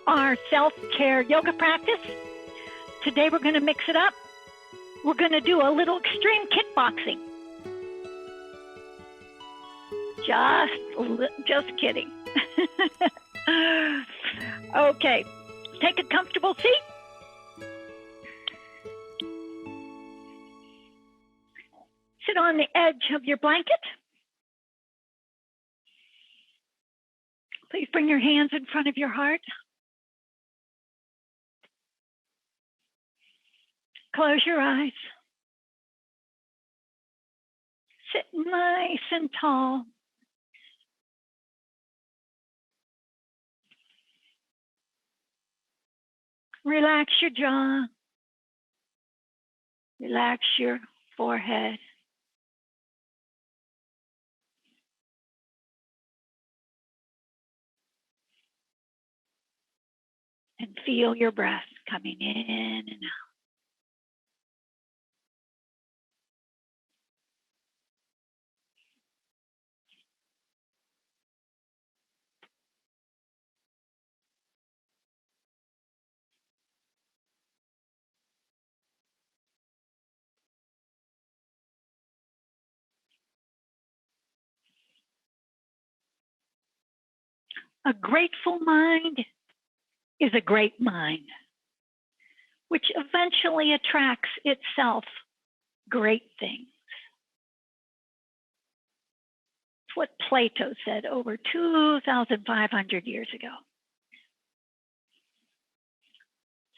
our self-care yoga practice. Today we're going to mix it up. We're going to do a little extreme kickboxing. Just kidding. Okay, take a comfortable seat. Sit on the edge of your blanket. Please bring your hands in front of your heart. Close your eyes. Sit nice and tall. Relax your jaw. Relax your forehead. And feel your breath coming in and out. A grateful mind is a great mind, which eventually attracts itself great things. It's what Plato said over 2,500 years ago.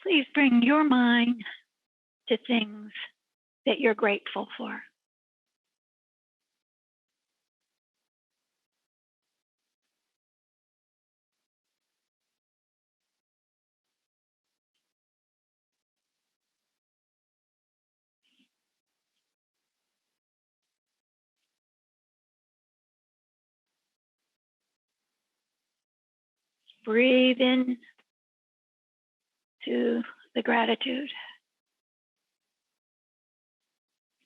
Please bring your mind to things that you're grateful for. Breathe in to the gratitude.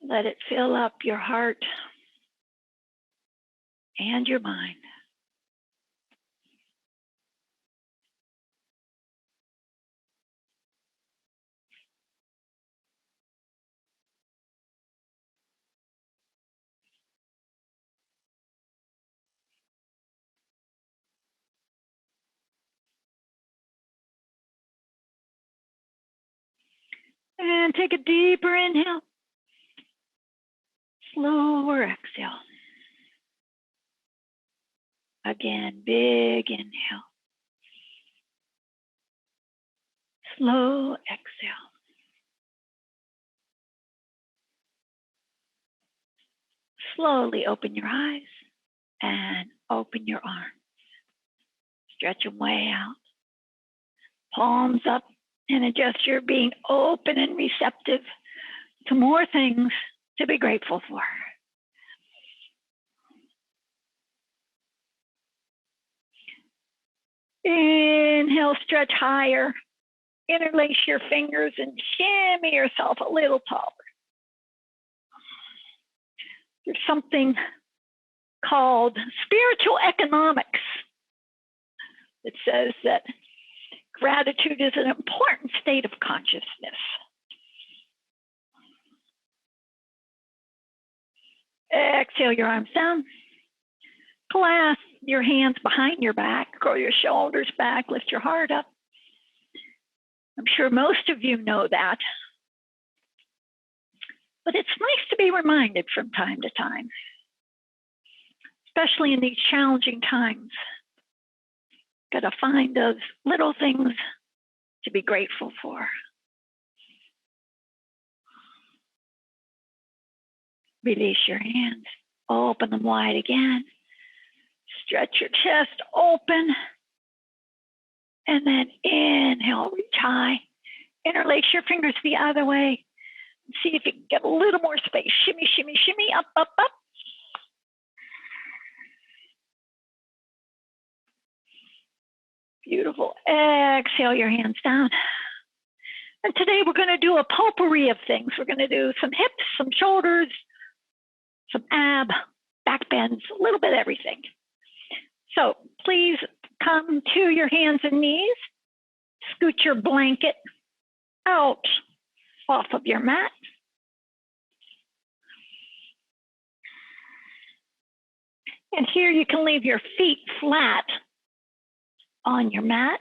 Let it fill up your heart and your mind. And take a deeper inhale. Slower exhale. Again, big inhale. Slow exhale. Slowly open your eyes and open your arms. Stretch them way out. Palms up and adjust your being open and receptive to more things to be grateful for. Inhale, stretch higher. Interlace your fingers and shimmy yourself a little taller. There's something called spiritual economics that says that gratitude is an important state of consciousness. Exhale your arms down. Clasp your hands behind your back. Grow your shoulders back. Lift your heart up. I'm sure most of you know that. But it's nice to be reminded from time to time, especially in these challenging times. Got to find those little things to be grateful for. Release your hands. Open them wide again. Stretch your chest open. And then inhale, reach high. Interlace your fingers the other way. See if you can get a little more space. Shimmy, shimmy, shimmy, up, up, up. Beautiful. Exhale your hands down. And today we're going to do a potpourri of things. We're going to do some hips, some shoulders, some ab, back bends, a little bit of everything. So please come to your hands and knees. scoot your blanket out off of your mat. And here you can leave your feet flat on your mat.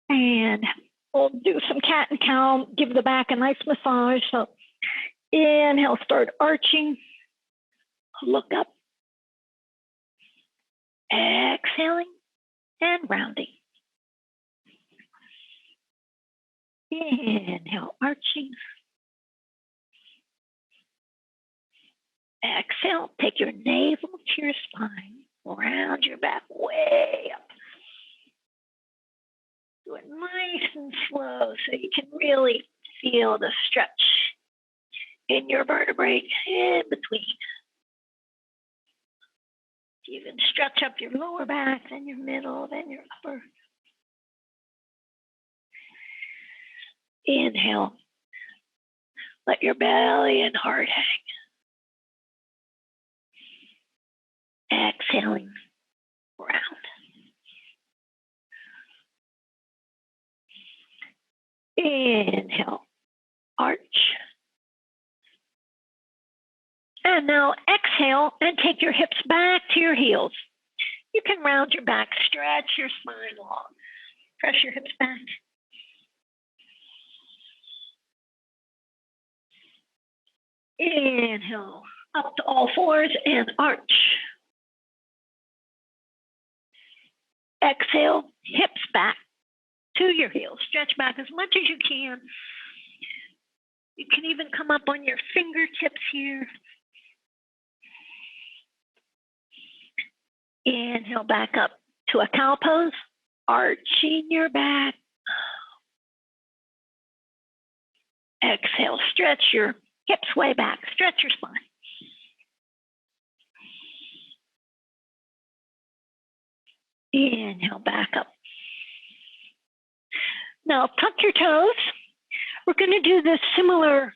And we'll do some cat and cow, give the back a nice massage. So inhale, start arching, look up. Exhaling and rounding. Inhale, arching. Exhale, take your navel to your spine, round your back way up. Do it nice and slow so you can really feel the stretch in your vertebrae in between. You can stretch up your lower back, then your middle, then your upper. Inhale. Let your belly and heart hang. Exhaling, round. Inhale, arch. And now exhale and take your hips back to your heels. You can round your back, stretch your spine long. Press your hips back. Inhale, up to all fours and arch. Exhale, hips back to your heels. Stretch back as much as you can. You can even come up on your fingertips here. Inhale back up to a cow pose, arching your back. Exhale, stretch your hips way back, stretch your spine. Inhale back up. Now tuck your toes. We're going to do this similar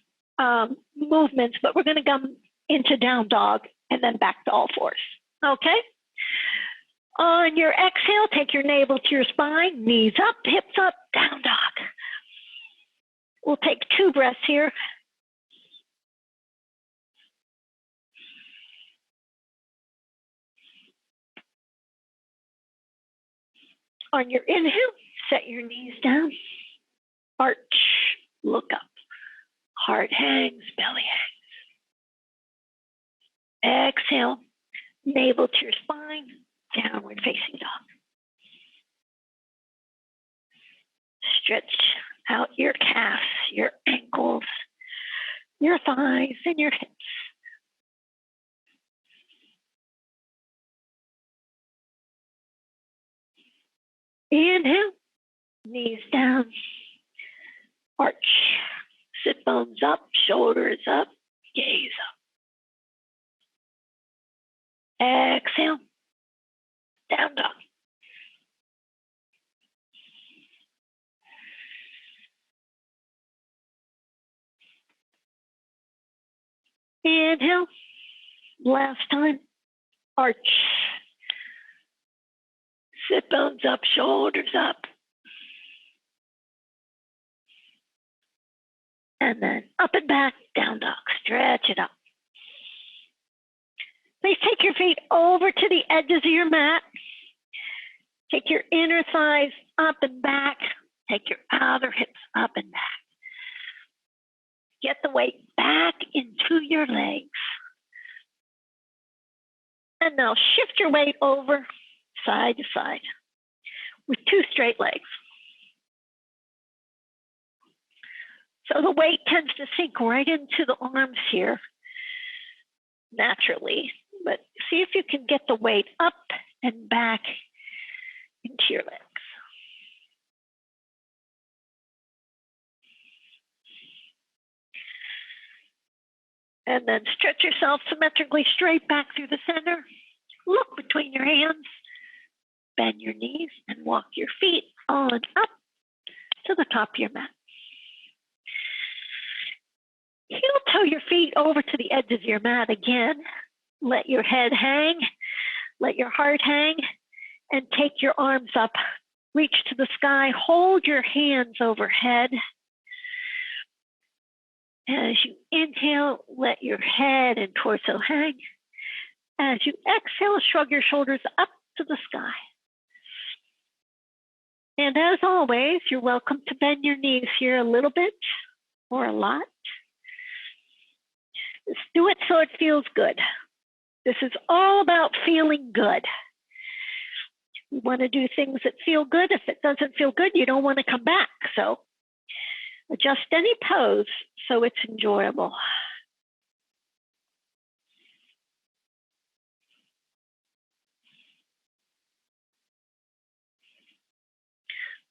movements, but we're going to come into down dog and then back to all fours. Okay? On your exhale, take your navel to your spine, knees up, hips up, down dog. We'll take 2 breaths here. On your inhale, set your knees down, arch, look up. Heart hangs, belly hangs. Exhale, navel to your spine, downward facing dog. Stretch out your calves, your ankles, your thighs, and your hips. Inhale, knees down, arch, sit bones up, shoulders up, gaze up. Exhale, down dog. Inhale, last time, arch. Sit bones up, shoulders up. And then up and back, down dog. Stretch it up. Please take your feet over to the edges of your mat. Take your inner thighs up and back. Take your outer hips up and back. Get the weight back into your legs. And now shift your weight over side to side with 2 straight legs. So the weight tends to sink right into the arms here naturally, but see if you can get the weight up and back into your legs. And then stretch yourself symmetrically straight back through the center. Look between your hands. Bend your knees and walk your feet on up to the top of your mat. Heel toe your feet over to the edges of your mat again. Let your head hang, let your heart hang, and take your arms up reach to the sky. Hold your hands overhead. As you inhale, let your head and torso hang. As you exhale, shrug your shoulders up to the sky. And as always, you're welcome to bend your knees here a little bit or a lot. Just do it so it feels good. This is all about feeling good. You want to do things that feel good. If it doesn't feel good, you don't want to come back. So adjust any pose so it's enjoyable.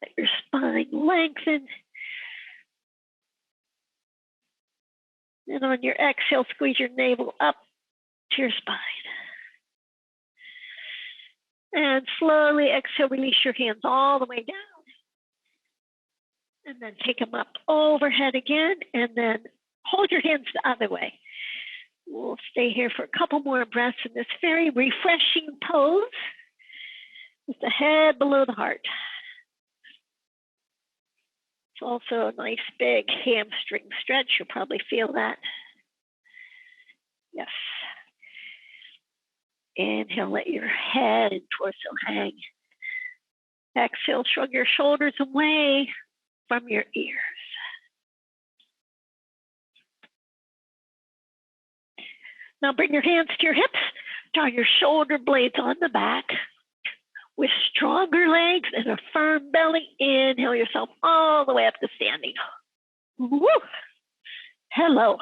Let your spine lengthen. And on your exhale, squeeze your navel up to your spine. And slowly exhale, release your hands all the way down. And then take them up overhead again, and then hold your hands the other way. We'll stay here for a couple more breaths in this very refreshing pose with the head below the heart. It's also a nice big hamstring stretch. You'll probably feel that. Yes. Inhale, let your head and torso hang. Exhale, shrug your shoulders away from your ears. Now bring your hands to your hips. Draw your shoulder blades on the back. With stronger legs and a firm belly, inhale yourself all the way up to standing. Woo! Hello.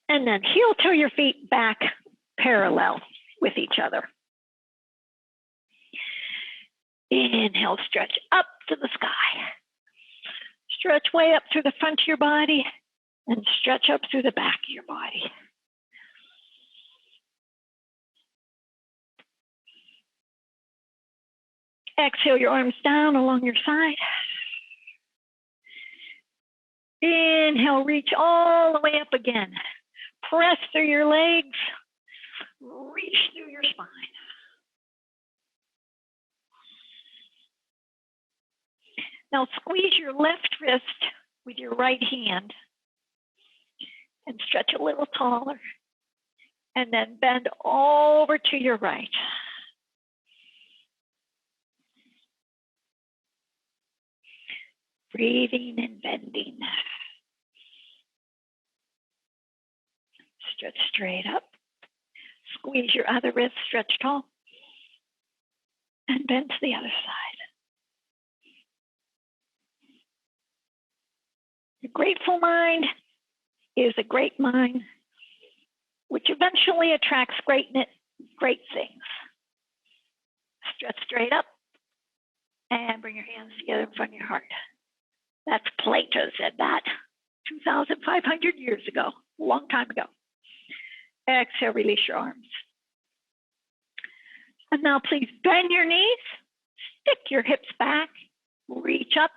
And then heel toe your feet back parallel with each other. Inhale, stretch up to the sky. Stretch way up through the front of your body and stretch up through the back of your body. Exhale your arms down along your side. Inhale, reach all the way up again. Press through your legs. Reach through your spine. Now squeeze your left wrist with your right hand and stretch a little taller. And then bend over to your right. Breathing and bending. Stretch straight up. Squeeze your other wrist, stretch tall. And bend to the other side. A grateful mind is a great mind, which eventually attracts great things. Stretch straight up and bring your hands together in front of your heart. That's Plato said that 2,500 years ago, a long time ago. Exhale, release your arms. And now please bend your knees, stick your hips back, reach up,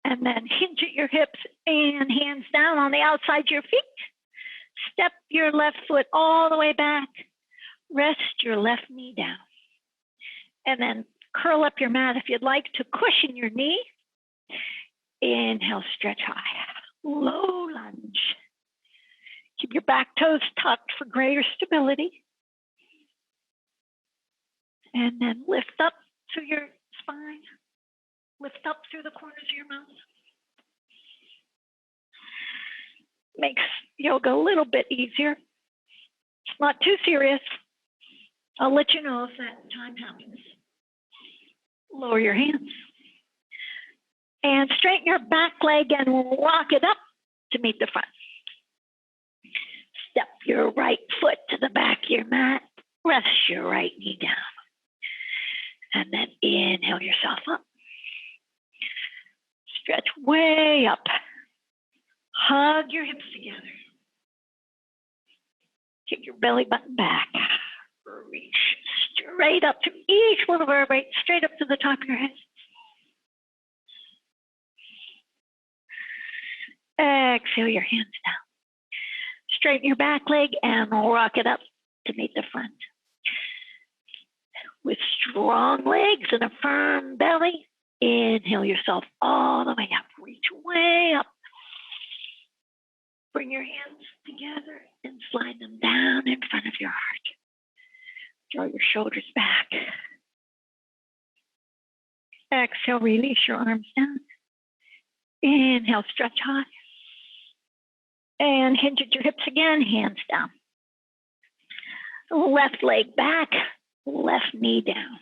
and then hinge at your hips and hands down on the outside of your feet. Step your left foot all the way back. Rest your left knee down. And then curl up your mat if you'd like to cushion your knee. Inhale, stretch high. Low lunge. Keep your back toes tucked for greater stability. And then lift up through your spine. Lift up through the corners of your mouth. Makes yoga a little bit easier. It's not too serious. I'll let you know if that time happens. Lower your hands. And straighten your back leg and walk it up to meet the front. Step your right foot to the back of your mat. Rest your right knee down. And then inhale yourself up. Stretch way up. Hug your hips together. Take your belly button back. Reach straight up to each one of our vertebrae, straight up to the top of your head. Exhale your hands down. Straighten your back leg and rock it up to meet the front. with strong legs and a firm belly. Inhale yourself all the way up. Reach way up. Bring your hands together and slide them down in front of your heart. Draw your shoulders back. Exhale, release your arms down. Inhale, stretch high. And hinge at your hips again, hands down. Left leg back, left knee down.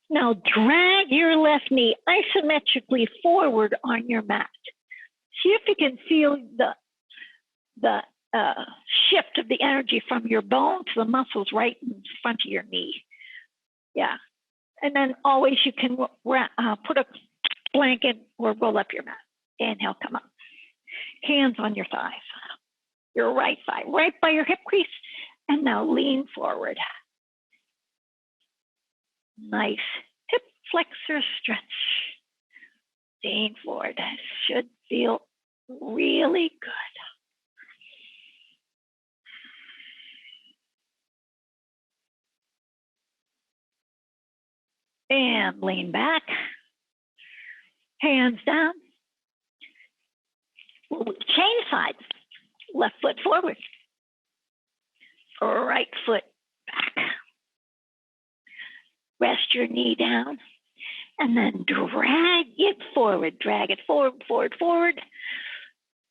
Now drag your left knee isometrically forward on your mat. See if you can feel the shift of the energy from your bone to the muscles right in front of your knee. Yeah. And then always you can put a blanket or roll up your mat. Inhale, come up. Hands on your thighs. Your right thigh, right by your hip crease. And now lean forward. Nice hip flexor stretch. Lean forward. Should feel really good. And lean back. Hands down. Change sides. Left foot forward. Right foot back. Rest your knee down. And then drag it forward. Drag it forward, forward, forward.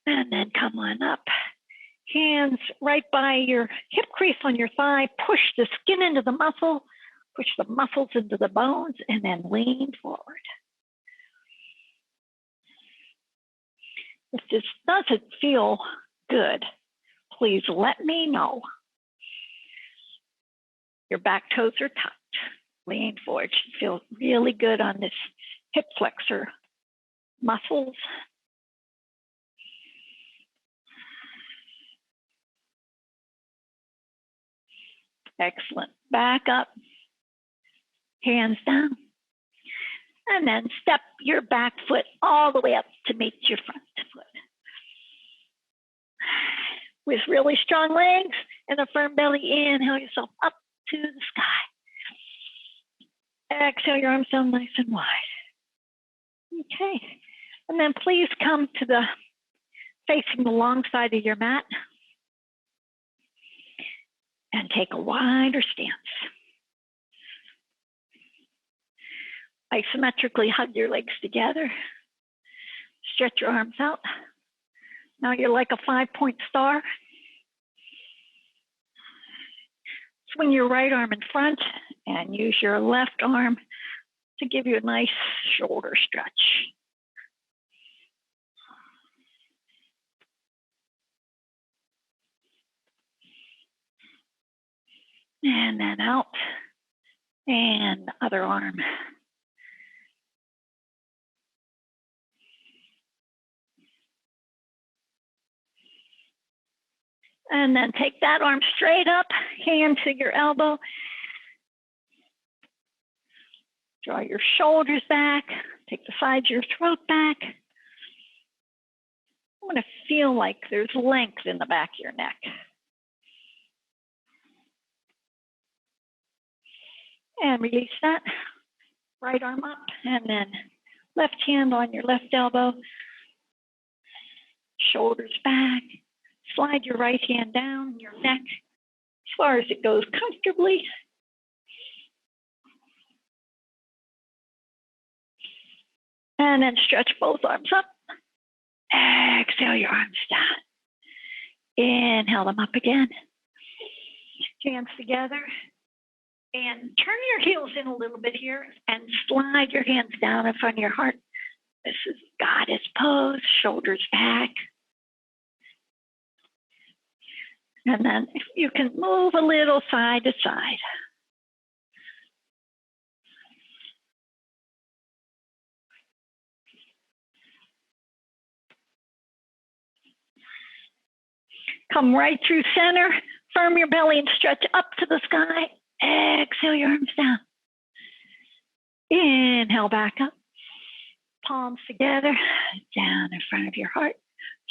And then come on up. Hands right by your hip crease on your thigh. Push the skin into the muscle. Push the muscles into the bones. And then lean forward. If this doesn't feel good, please let me know. Your back toes are tucked. Lean forward. Should feel really good on this hip flexor muscles. Excellent. Back up. Hands down. And then step your back foot all the way up to meet your front foot. With really strong legs and a firm belly, inhale yourself up to the sky. Exhale your arms down nice and wide. Okay. And then please come to the facing the long side of your mat and take a wider stance. Isometrically hug your legs together. Stretch your arms out. Now you're like a 5-point star. Swing your right arm in front and use your left arm to give you a nice shoulder stretch. And then out. And the other arm. And then take that arm straight up, hand to your elbow. Draw your shoulders back, take the sides of your throat back. I want to feel like there's length in the back of your neck. And release that. Right arm up, and then left hand on your left elbow. Shoulders back. Slide your right hand down your neck as far as it goes comfortably. And then stretch both arms up. Exhale your arms down. Inhale them up again. Hands together. And turn your heels in a little bit here and slide your hands down in front of your heart. This is goddess pose, shoulders back. And then if you can move a little side to side. Come right through center, firm your belly and stretch up to the sky. Exhale your arms down. Inhale back up. Palms together, down in front of your heart.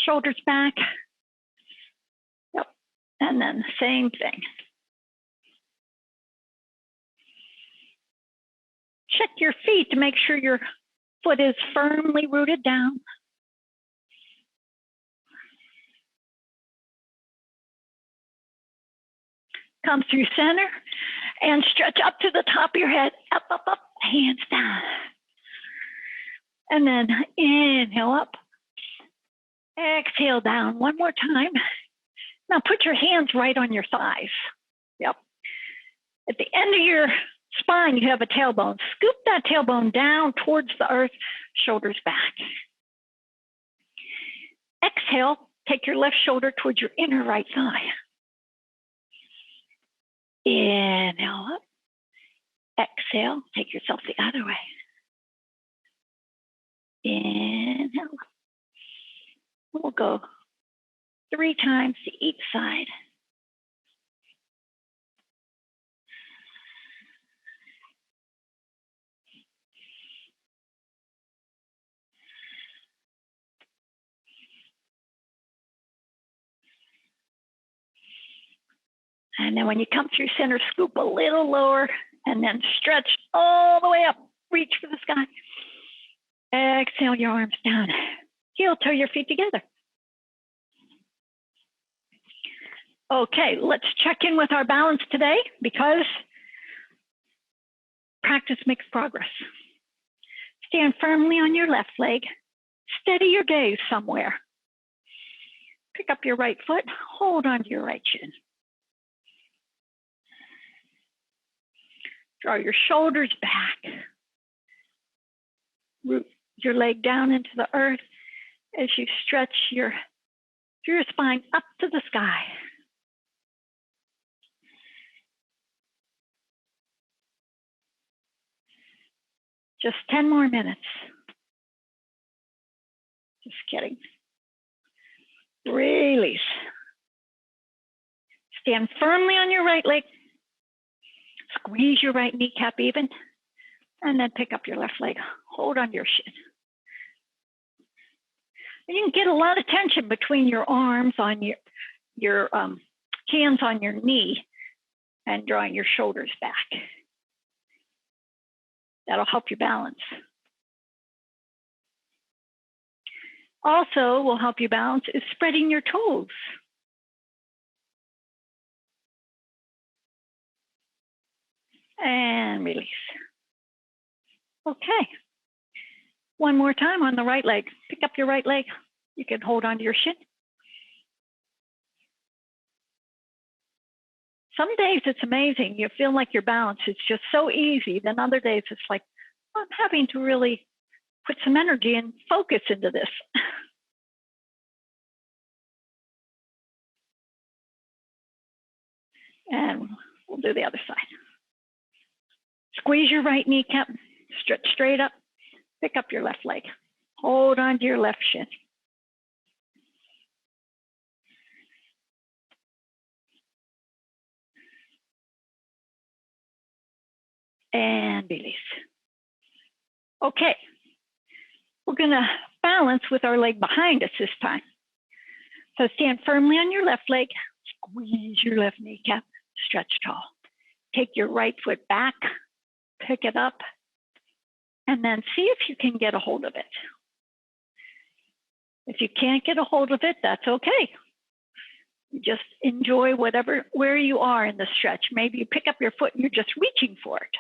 Shoulders back. Yep. And then the same thing. check your feet to make sure your foot is firmly rooted down. Come through center and stretch up to the top of your head. Up, up, up, hands down. And then inhale up. Exhale down one more time. Now put your hands right on your thighs. Yep. At the end of your spine, you have a tailbone. Scoop that tailbone down towards the earth, shoulders back. Exhale, take your left shoulder towards your inner right thigh. Inhale up. Exhale, take yourself the other way. Inhale up. We'll go 3 times to each side. And then when you come through center, scoop a little lower and then stretch all the way up. Reach for the sky. Exhale your arms down. Heel toe your feet together. Okay, let's check in with our balance today because practice makes progress. Stand firmly on your left leg. Steady your gaze somewhere. Pick up your right foot. Hold on to your right shin. Draw your shoulders back. Root your leg down into the earth as you stretch through your spine up to the sky. Just 10 more minutes. Just kidding. Release. Stand firmly on your right leg. Squeeze your right kneecap even. And then pick up your left leg. Hold on to your shin. And you can get a lot of tension between your arms on your hands on your knee and drawing your shoulders back. That'll help you balance. Also will help you balance is spreading your toes. And release. Okay. One more time on the right leg. Pick up your right leg. You can hold onto your shin. Some days it's amazing. You feel like your balance is just so easy. Then other days it's like, I'm having to really put some energy and focus into this. And we'll do the other side. Squeeze your right kneecap, stretch straight up, pick up your left leg. Hold on to your left shin. And release. Okay, we're gonna balance with our leg behind us this time. So stand firmly on your left leg, squeeze your left kneecap, stretch tall. Take your right foot back, pick it up, and then see if you can get a hold of it. If you can't get a hold of it, that's okay. Just enjoy where you are in the stretch. Maybe you pick up your foot and you're just reaching for it.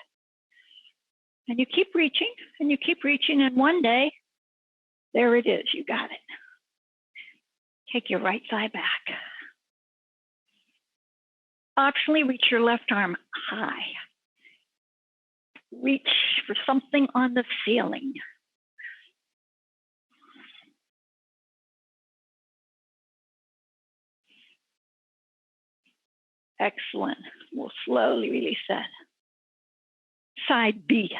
And you keep reaching, and you keep reaching, and one day, there it is, you got it. Take your right thigh back. Optionally, reach your left arm high. Reach for something on the ceiling. Excellent. We'll slowly release that. Side B.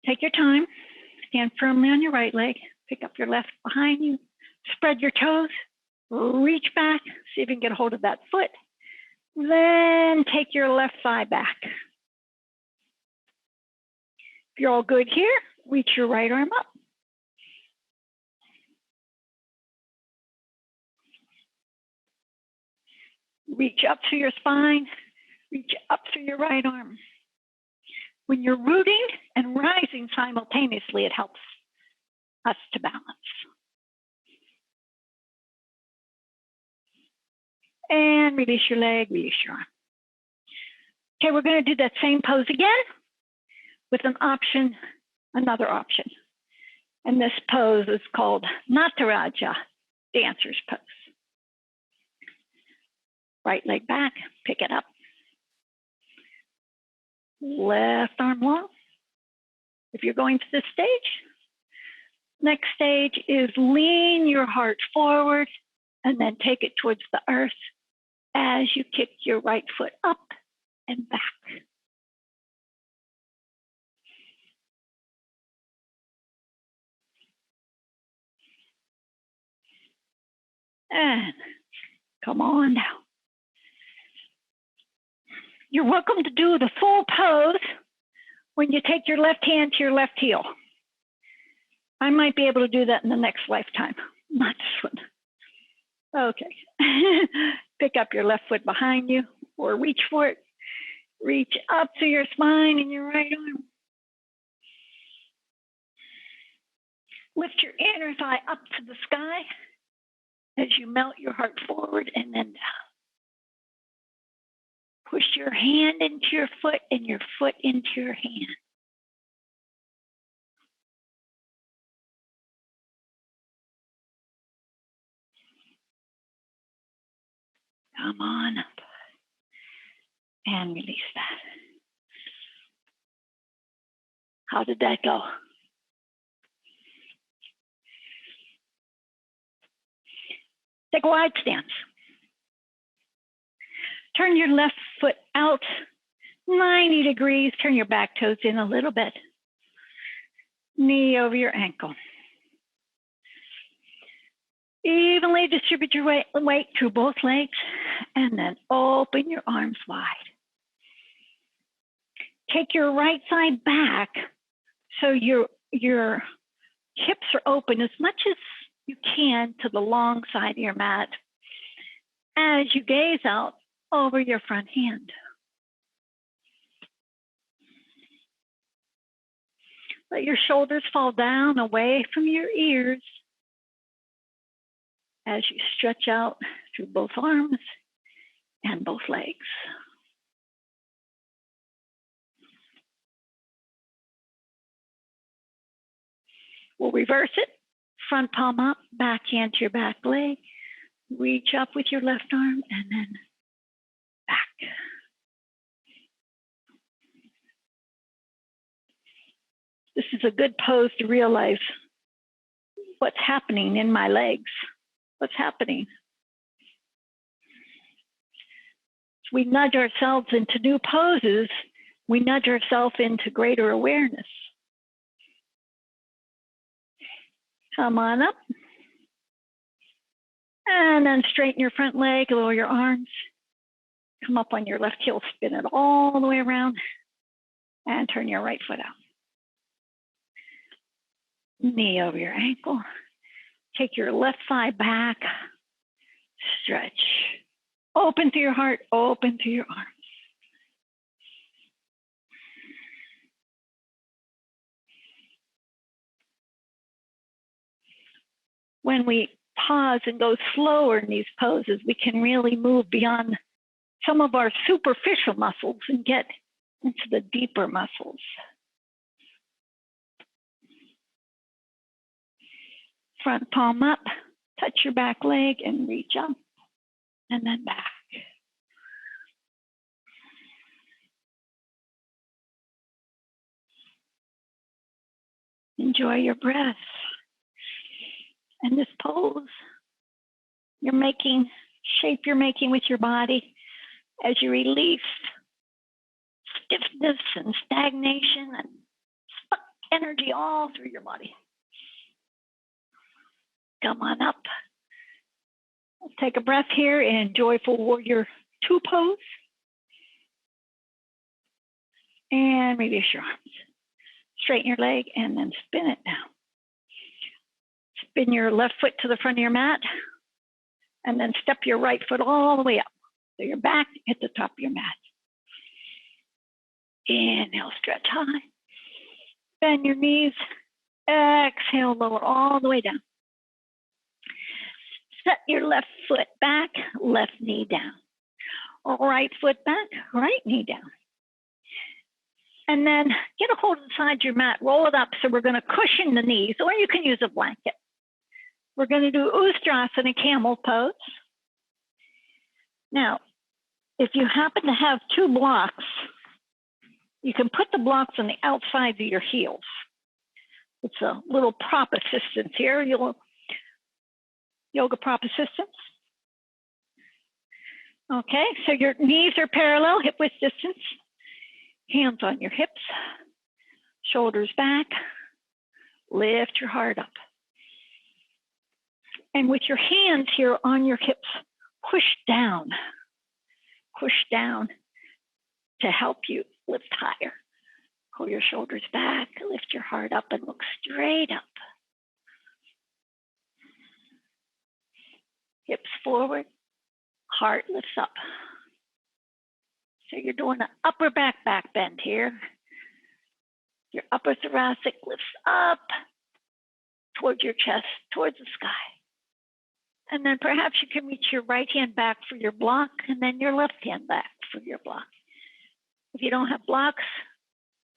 Take your time. Stand firmly on your right leg. Pick up your left behind you. Spread your toes. Reach back. See if you can get a hold of that foot. Then take your left thigh back. If you're all good here, reach your right arm up. Reach up through your spine. Reach up through your right arm. When you're rooting and rising simultaneously, it helps us to balance. And release your leg, release your arm. Okay, we're going to do that same pose again with an option, another option. And this pose is called Nataraja, dancer's pose. Right leg back, pick it up. Left arm long. If you're going to this stage, next stage is lean your heart forward and then take it towards the earth as you kick your right foot up and back. And come on down. You're welcome to do the full pose when you take your left hand to your left heel. I might be able to do that in the next lifetime, not this one. Okay. Pick up your left foot behind you or reach for it. Reach up to your spine and your right arm. Lift your inner thigh up to the sky as you melt your heart forward and then down. Push your hand into your foot and your foot into your hand. Come on up and release that. How did that go? Take a wide stance. Turn your left foot out 90 degrees. Turn your back toes in a little bit. Knee over your ankle. Evenly distribute your weight through both legs and then open your arms wide. Take your right side back so your hips are open as much as you can to the long side of your mat as you gaze out over your front hand. Let your shoulders fall down away from your ears as you stretch out through both arms and both legs. We'll reverse it. Front palm up, back hand to your back leg. Reach up with your left arm and then back. This is a good pose to realize what's happening in my legs. What's happening? We nudge ourselves into new poses. We nudge ourselves into greater awareness. Come on up. And then straighten your front leg, lower your arms. Come up on your left heel, spin it all the way around, and turn your right foot out. Knee over your ankle. Take your left thigh back. Stretch. Open through your heart, open through your arms. When we pause and go slower in these poses, we can really move beyond some of our superficial muscles and get into the deeper muscles. Front palm up, touch your back leg and reach up and then back. Enjoy your breath. And this pose, you're making, shape you're making with your body as you release stiffness and stagnation and stuck energy all through your body. Come on up. Let's take a breath here in Joyful Warrior 2 pose. And release your arms. Straighten your leg and then spin it down. Spin your left foot to the front of your mat and then step your right foot all the way up. So you're back at the top of your mat. Inhale, stretch high. Bend your knees. Exhale, lower all the way down. Set your left foot back, left knee down. Right foot back, right knee down. And then get a hold inside your mat, roll it up. So we're going to cushion the knees, or you can use a blanket. We're going to do Ustrasana, camel pose. Now, if you happen to have two blocks, you can put the blocks on the outside of your heels. It's a little prop assistance here, yoga prop assistance. Okay, so your knees are parallel, hip width distance. Hands on your hips, shoulders back, lift your heart up. And with your hands here on your hips, push down to help you lift higher. Pull your shoulders back, lift your heart up and look straight up. Hips forward, heart lifts up. So you're doing an upper back bend here. Your upper thoracic lifts up towards your chest, towards the sky. And then perhaps you can reach your right hand back for your block and then your left hand back for your block. If you don't have blocks,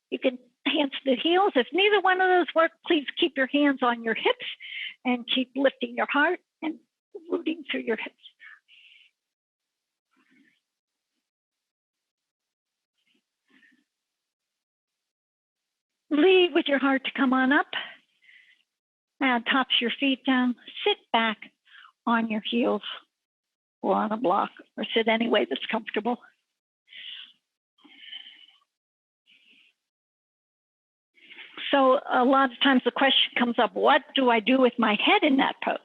you can hands to the heels. If neither one of those work, please keep your hands on your hips and keep lifting your heart and rooting through your hips. Lead with your heart to come on up. And tops your feet down. Sit back on your heels or on a block, or sit any way that's comfortable. So a lot of times the question comes up, what do I do with my head in that pose?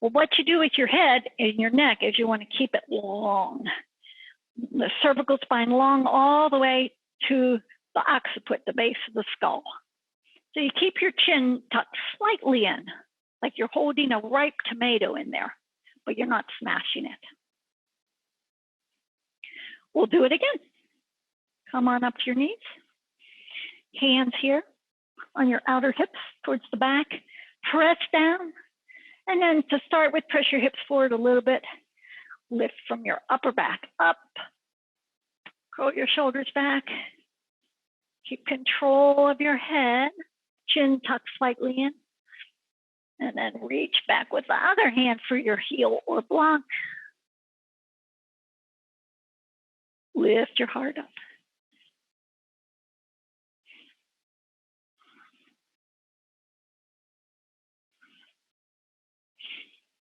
Well, what you do with your head and your neck is you want to keep it long. The cervical spine long all the way to the occiput, the base of the skull. So you keep your chin tucked slightly in, like you're holding a ripe tomato in there, but you're not smashing it. We'll do it again. Come on up to your knees. Hands here on your outer hips towards the back. Press down. And then to start with, press your hips forward a little bit. Lift from your upper back up. Curl your shoulders back. Keep control of your head. Chin tucked slightly in. And then reach back with the other hand for your heel or block. Lift your heart up.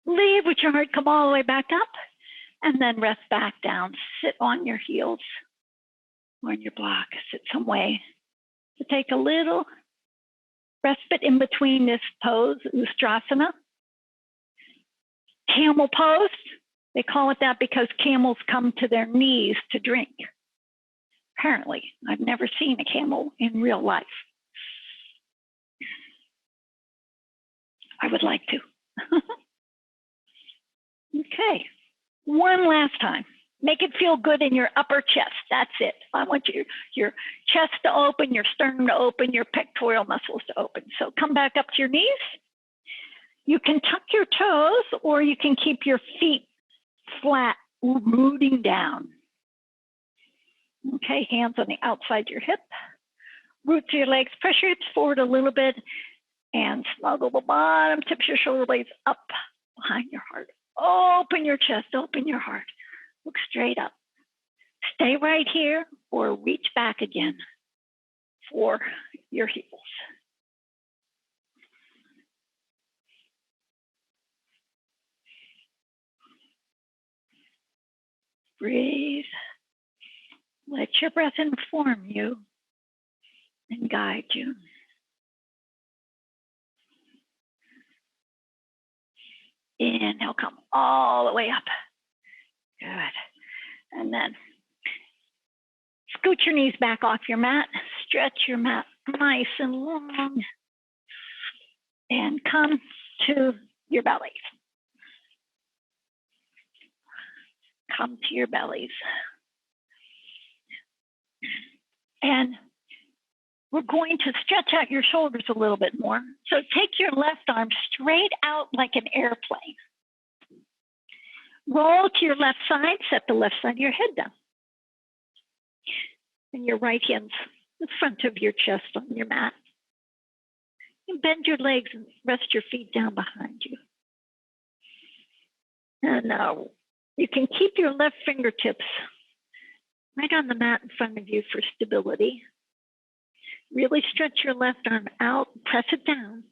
Leave with your heart, come all the way back up, and then rest back down. Sit on your heels or on your block. Sit some way to take a little respite in between this pose, Ustrasana. Camel pose, they call it that because camels come to their knees to drink. Apparently, I've never seen a camel in real life. I would like to. Okay, one last time. Make it feel good in your upper chest. That's it. I want your chest to open, your sternum to open, your pectoral muscles to open. So come back up to your knees. You can tuck your toes or you can keep your feet flat, rooting down. Okay, hands on the outside your hip. Root through your legs. Press your hips forward a little bit and snuggle the bottom tips your shoulder blades up behind your heart. Open your chest, open your heart. Look straight up. Stay right here or reach back again for your heels. Breathe. Let your breath inform you and guide you. Inhale, come all the way up. Good. And then scoot your knees back off your mat. Stretch your mat nice and long. And come to your bellies. Come to your bellies. And we're going to stretch out your shoulders a little bit more. So take your left arm straight out like an airplane. Roll to your left side, set the left side of your head down. And your right hand's in front of your chest on your mat. And bend your legs and rest your feet down behind you. And now you can keep your left fingertips right on the mat in front of you for stability. Really stretch your left arm out, press it down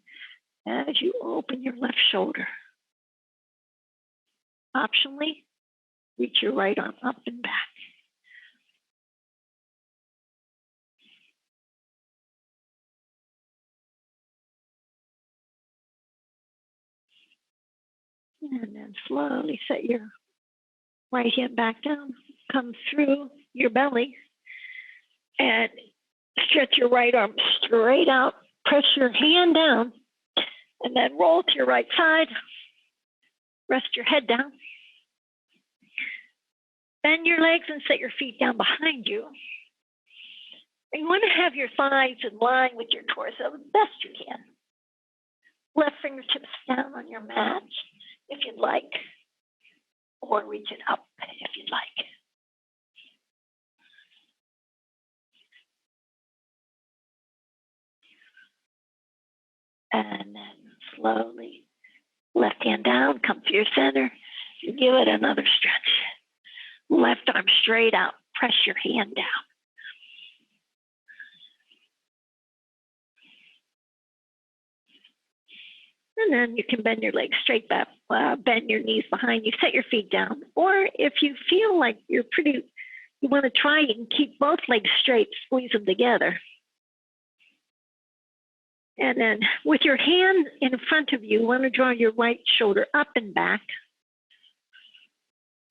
as you open your left shoulder. Optionally, reach your right arm up and back. And then slowly set your right hand back down, come through your belly, and stretch your right arm straight out, press your hand down, and then roll to your right side, rest your head down, bend your legs and set your feet down behind you. And you want to have your thighs in line with your torso the best you can. Left fingertips down on your mat if you'd like, or reach it up if you'd like. And then slowly, left hand down, come to your center, give it another stretch. Left arm straight out, press your hand down. And then you can bend your legs straight back, bend your knees behind you, set your feet down. Or if you feel like you want to try and keep both legs straight, squeeze them together. And then with your hand in front of you, you want to draw your right shoulder up and back.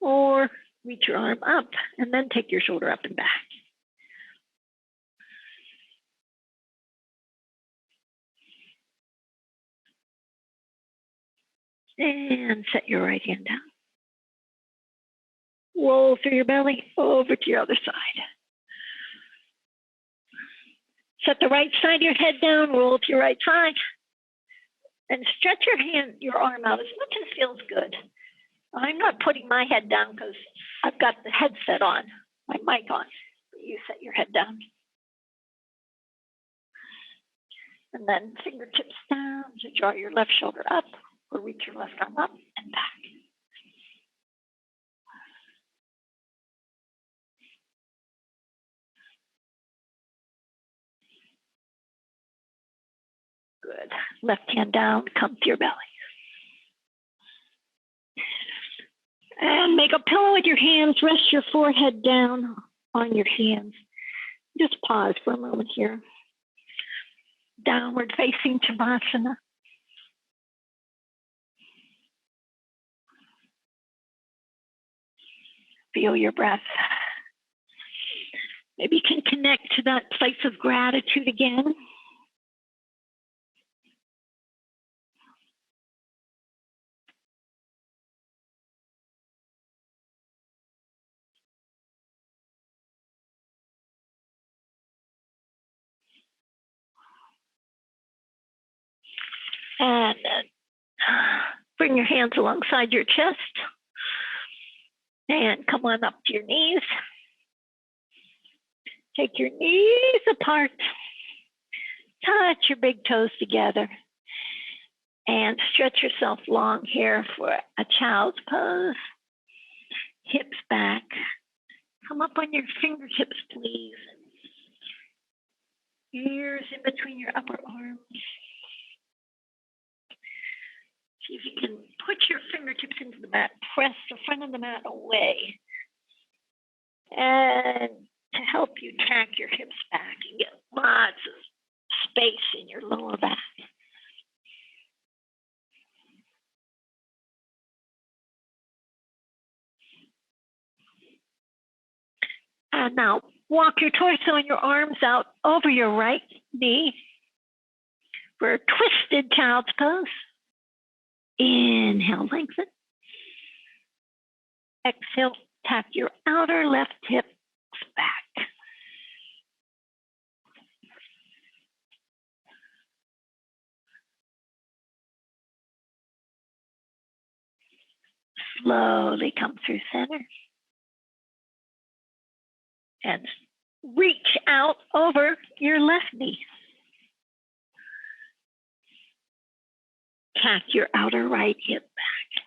Or reach your arm up and then take your shoulder up and back. And set your right hand down. Roll through your belly over to your other side. Set the right side of your head down, roll to your right side, and stretch your arm out as much as feels good. I'm not putting my head down because I've got the headset on, my mic on. You set your head down. And then fingertips down to draw your left shoulder up, or reach your left arm up and back. Good. Left hand down, come to your belly. And make a pillow with your hands. Rest your forehead down on your hands. Just pause for a moment here. Downward facing Tadasana. Feel your breath. Maybe you can connect to that place of gratitude again. And then bring your hands alongside your chest and come on up to your knees. Take your knees apart. Touch your big toes together and stretch yourself long here for a child's pose. Hips back. Come up on your fingertips, please. Ears in between your upper arms. See if you can put your fingertips into the mat. Press the front of the mat away. And to help you tack your hips back and get lots of space in your lower back. And now walk your torso and your arms out over your right knee for a twisted child's pose. Inhale, lengthen. Exhale, tap your outer left hip back. slowly come through center. And reach out over your left knee. Tack your outer right hip back.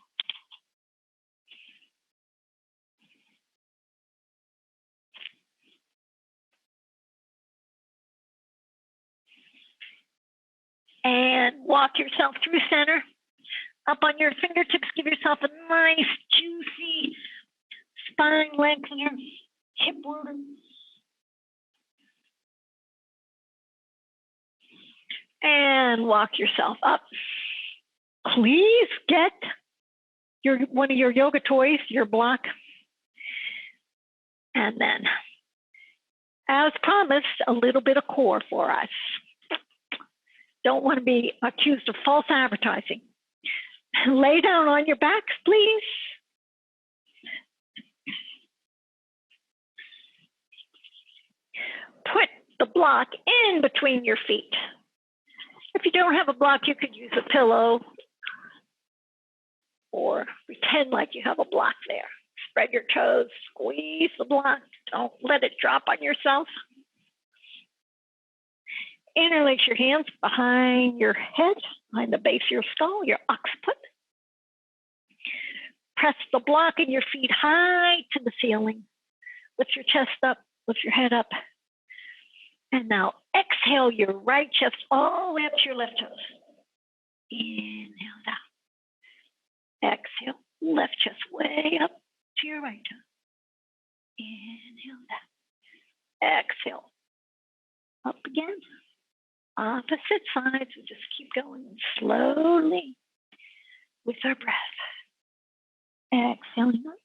And walk yourself through center. Up on your fingertips, give yourself a nice, juicy spine lengthener, hip rotor. And walk yourself up. Please get one of your yoga toys, your block. And then, as promised, a little bit of core for us. Don't want to be accused of false advertising. Lay down on your backs, please. Put the block in between your feet. If you don't have a block, you could use a pillow or pretend like you have a block there. Spread your toes, squeeze the block. Don't let it drop on yourself. Interlace your hands behind your head, behind the base of your skull, your occiput. Press the block and your feet high to the ceiling. Lift your chest up, lift your head up. And now exhale your right chest all the way up to your left toes. Inhale down. Exhale, left chest way up to your right toe. Inhale down. Exhale. Up again. Opposite sides. We just keep going slowly with our breath. Exhaling up.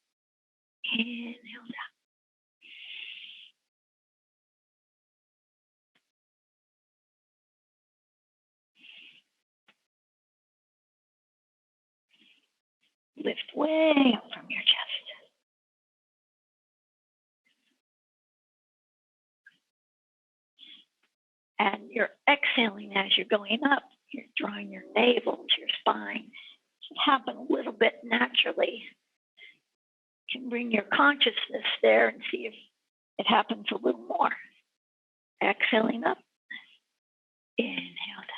Inhale down. Lift way up from your chest. And you're exhaling as you're going up. You're drawing your navel to your spine. It should happen a little bit naturally. You can bring your consciousness there and see if it happens a little more. Exhaling up. Inhale down.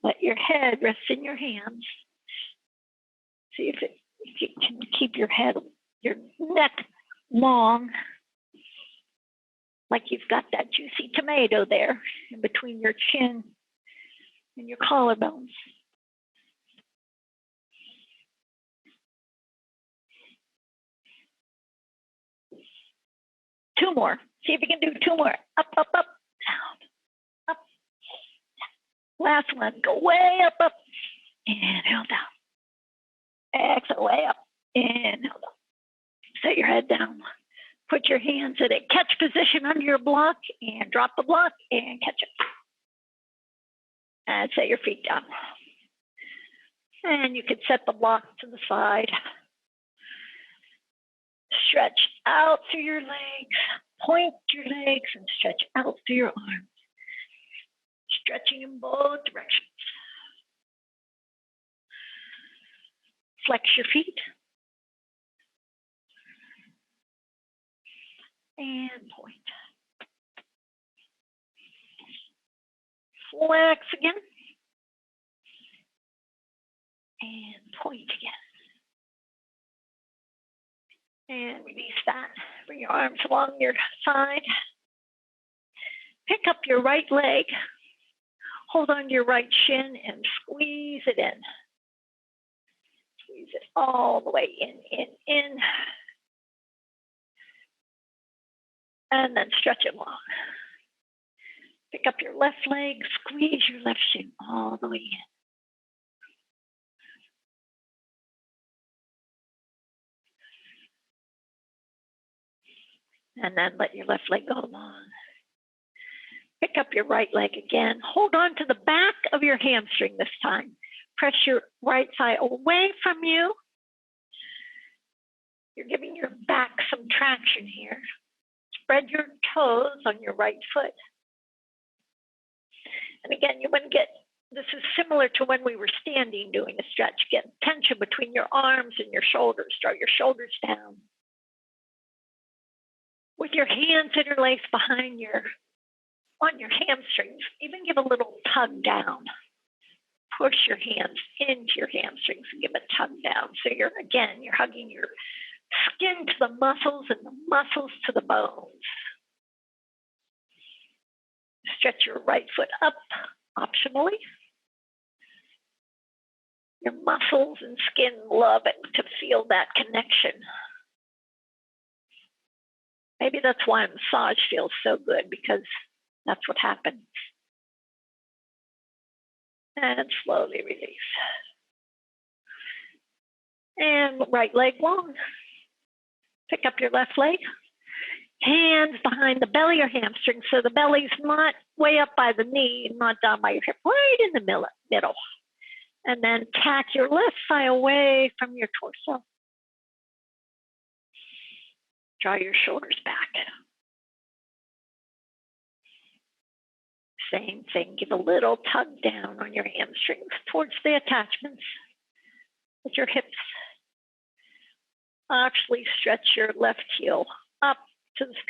Let your head rest in your hands. See if you can keep your head, your neck long, like you've got that juicy tomato there in between your chin and your collarbones. Two more. See if you can do two more. Up, up, up, down, up. Last one. Go way up, up. Inhale down. Exhale, way up. Inhale down. Set your head down. Put your hands in a catch position under your block and drop the block and catch it. And set your feet down. And you can set the block to the side. Stretch out through your legs. Point your legs and stretch out through your arms. Stretching in both directions. Flex your feet. And point. Flex again. And point again. And release that. Bring your arms along your side. Pick up your right leg. Hold on to your right shin and squeeze it in. Squeeze it all the way in. And then stretch it long. Pick up your left leg, squeeze your left shin all the way in. And then let your left leg go long. Pick up your right leg again. Hold on to the back of your hamstring this time. Press your right thigh away from you. You're giving your back some traction here. Spread your toes on your right foot. And again, you want to get This is similar to when we were standing doing a stretch. Get tension between your arms and your shoulders. Draw your shoulders down. With your hands interlaced behind on your hamstrings, even give a little tug down. Push your hands into your hamstrings and give a tug down. So you're hugging your skin to the muscles and the muscles to the bones. Stretch your right foot up, optionally. Your muscles and skin love it to feel that connection. Maybe that's why massage feels so good, because that's what happens. And slowly release. And right leg long. Pick up your left leg. Hands behind the belly or hamstring, so the belly's not way up by the knee, not down by your hip, right in the middle. And then tack your left thigh away from your torso. Draw your shoulders back. Same thing, give a little tug down on your hamstrings towards the attachments with your hips. Actually stretch your left heel up to the sky.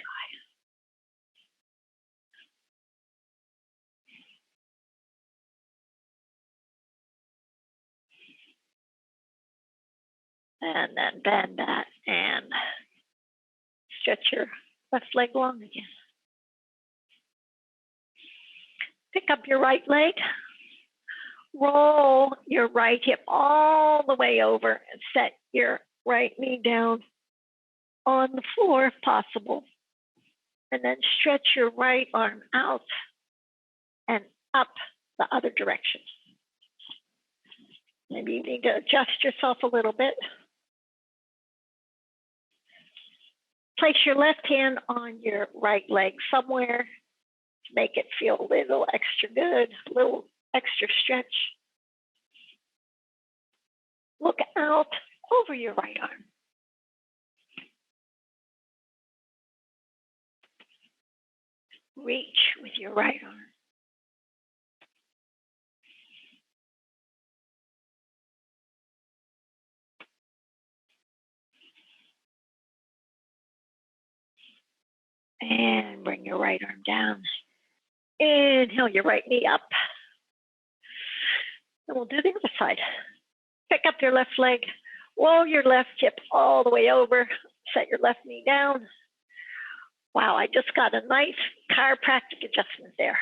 And then bend that and stretch your left leg long again. Pick up your right leg. Roll your right hip all the way over and set your right knee down on the floor if possible. And then stretch your right arm out and up the other direction. Maybe you need to adjust yourself a little bit. Place your left hand on your right leg somewhere to make it feel a little extra good, a little extra stretch. Look out over your right arm. Reach with your right arm. And bring your right arm down. Inhale your right knee up. And we'll do the other side. Pick up your left leg. Roll your left hip all the way over. Set your left knee down. Wow, I just got a nice chiropractic adjustment there.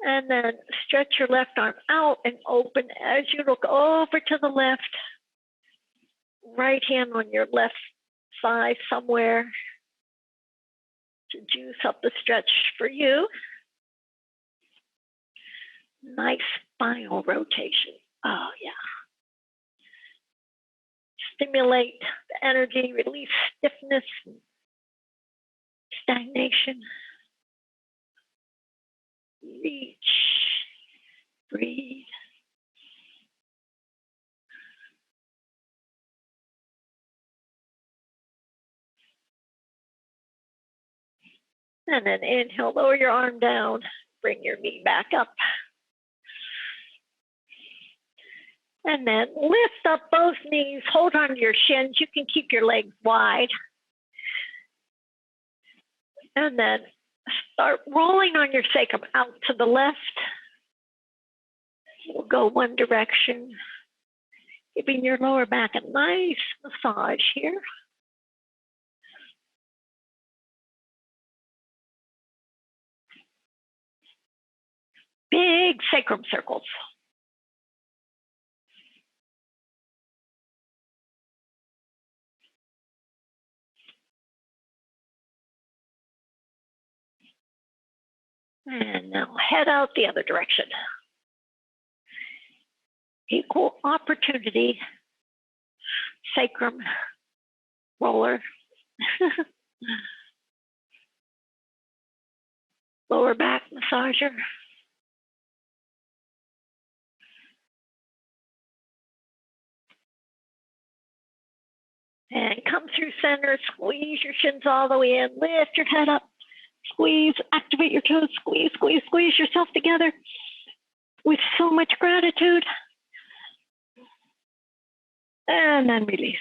And then stretch your left arm out and open as you look over to the left. Right hand on your left thigh somewhere to juice up the stretch for you. Nice spinal rotation. Oh, yeah. Stimulate the energy, release stiffness, stagnation. Reach, breathe. And then inhale, lower your arm down, bring your knee back up. And then lift up both knees, hold on to your shins. You can keep your legs wide. And then start rolling on your sacrum out to the left. We'll go one direction, giving your lower back a nice massage here. Big sacrum circles. And now head out the other direction. Equal opportunity, sacrum roller. Lower back massager. And come through center, squeeze your shins all the way in, lift your head up, squeeze, activate your toes, squeeze, squeeze, squeeze yourself together. with so much gratitude. And then release.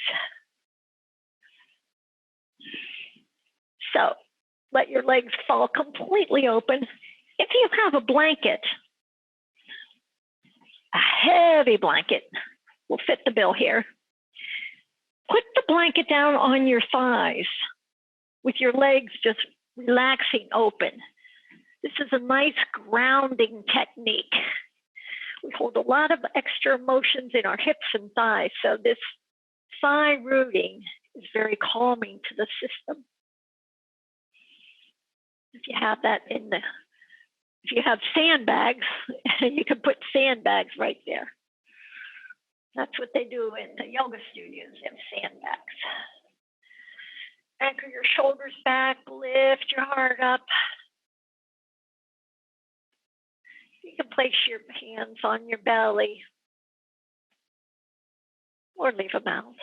So let your legs fall completely open. If you have a blanket, a heavy blanket will fit the bill here. Put the blanket down on your thighs with your legs just relaxing open. This is a nice grounding technique. We hold a lot of extra emotions in our hips and thighs, so this thigh rooting is very calming to the system. If you have that if you have sandbags, you can put sandbags right there. That's what they do in the yoga studios, they have sandbags. Anchor your shoulders back, lift your heart up. You can place your hands on your belly or leave them out.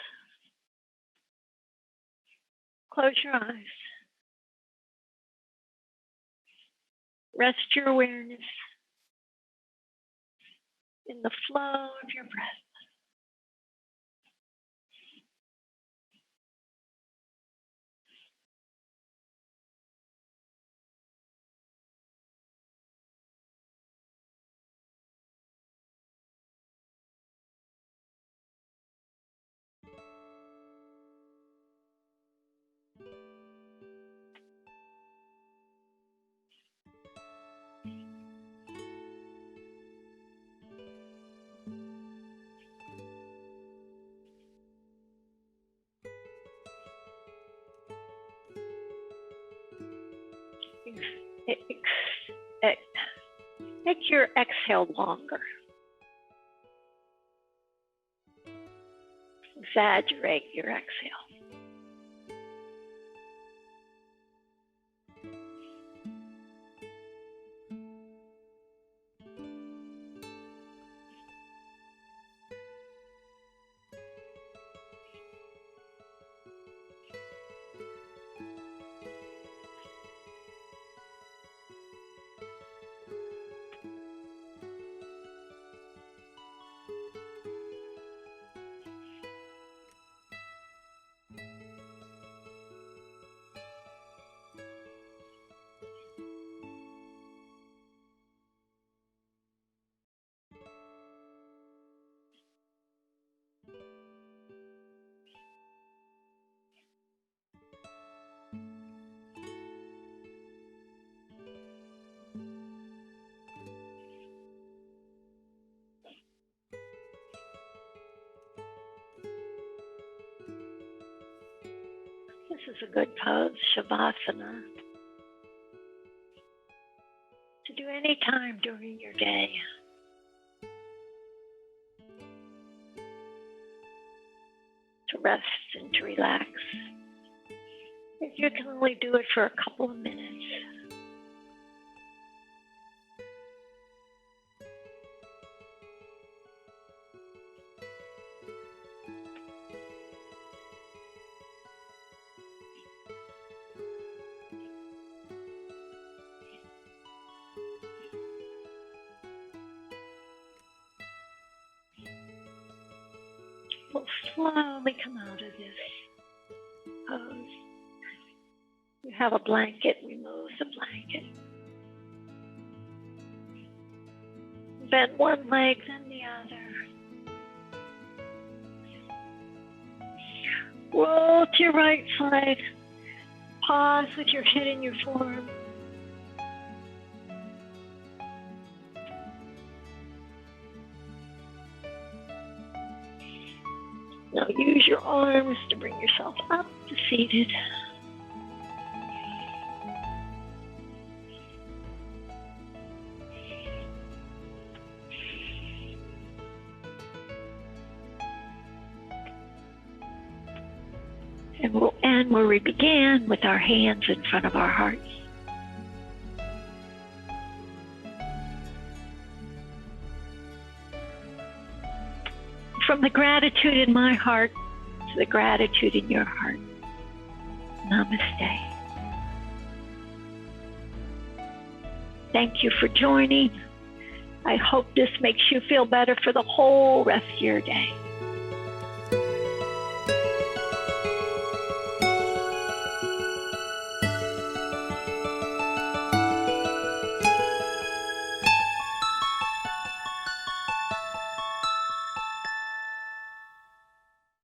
Close your eyes. Rest your awareness in the flow of your breath. Make your exhale longer. Exaggerate your exhale. This is a good pose, Shavasana, to do any time during your day. To rest and to relax. If you can only do it for a couple of minutes. We'll slowly come out of this pose. You have a blanket, remove the blanket. Bend one leg, then the other. Roll to your right side. Pause with your head in your form. Now use your arms to bring yourself up to seated. And we'll end where we began, with our hands in front of our hearts. From the gratitude in my heart to the gratitude in your heart. Namaste. Thank you for joining. I hope this makes you feel better for the whole rest of your day.